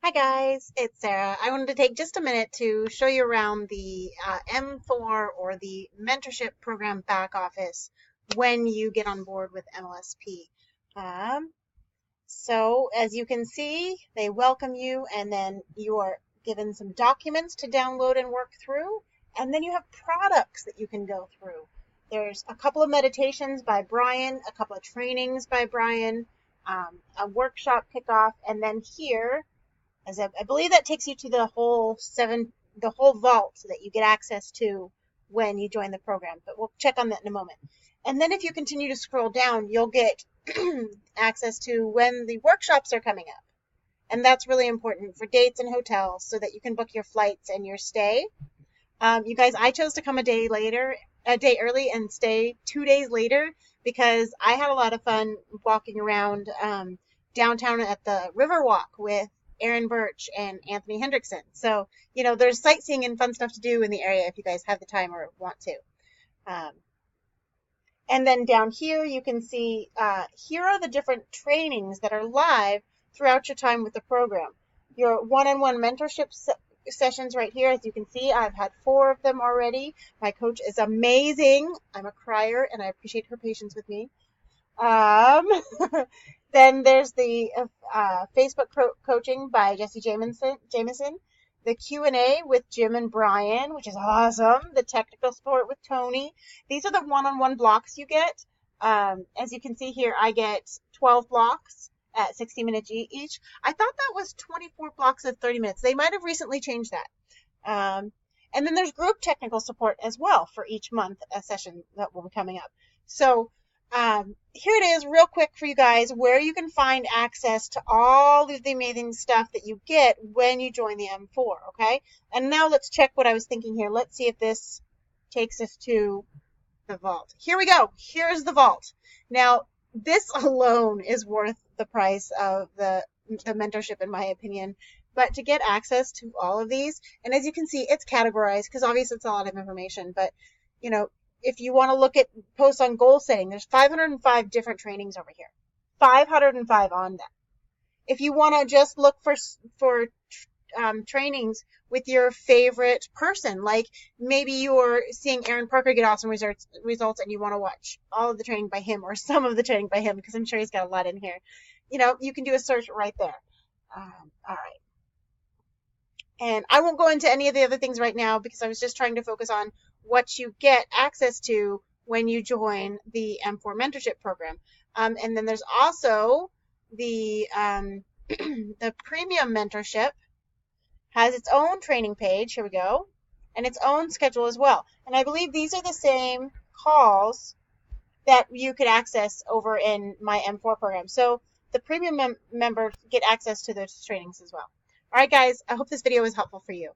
Hi guys, it's Sarah. I wanted to take just a minute to show you around the M4 or the mentorship program back office when you get on board with MLSP. So as you can see, they welcome you and then you are given some documents to download and work through, and then you have products that you can go through. There's a couple of meditations by Brian, a couple of trainings by Brian, a workshop kickoff, and then here as I believe that takes you to the whole vault that you get access to when you join the program. But we'll check on that in a moment. And then if you continue to scroll down, you'll get access to when the workshops are coming up. And that's really important for dates and hotels so that you can book your flights and your stay. You guys, I chose to come a day early and stay 2 days later because I had a lot of fun walking around downtown at the Riverwalk with Aaron Birch and Anthony Hendrickson. So, there's sightseeing and fun stuff to do in the area if you guys have the time or want to. Um, and then down here, you can see here are the different trainings that are live throughout your time with the program. Your one-on-one mentorship sessions right here, as you can see, I've had 4 of them already. My coach is amazing. I'm a crier, and I appreciate her patience with me. Then there's the Facebook coaching by Jesse Jameson, the Q&A with Jim and Brian, which is awesome, the technical support with Tony. These are the one-on-one blocks you get. As you can see here, I get 12 blocks at 60 minutes each. I thought that was 24 blocks of 30 minutes. They might have recently changed that. And then there's group technical support as well for each month, a session that will be coming up. So here it is real quick for you guys where you can find access to all of the amazing stuff that you get when you join the M4, okay? And now let's check what I was thinking here. Let's see if this takes us to the vault. Here we go. Here's the vault. Now, this alone is worth the price of the mentorship, in my opinion. But to get access to all of these, and as you can see, it's categorized because obviously it's a lot of information, but if you want to look at posts on goal setting, there's 505 different trainings over here. 505 on that. If you want to just look for trainings with your favorite person, like maybe you're seeing Aaron Parker get awesome results and you want to watch all of the training by him or some of the training by him because I'm sure he's got a lot in here. You can do a search right there. All right. And I won't go into any of the other things right now because I was just trying to focus on what you get access to when you join the M4 mentorship program. And then there's also the the premium mentorship has its own training page. Here we go. And its own schedule as well. And I believe these are the same calls that you could access over in my M4 program. So the premium members get access to those trainings as well. All right, guys, I hope this video was helpful for you.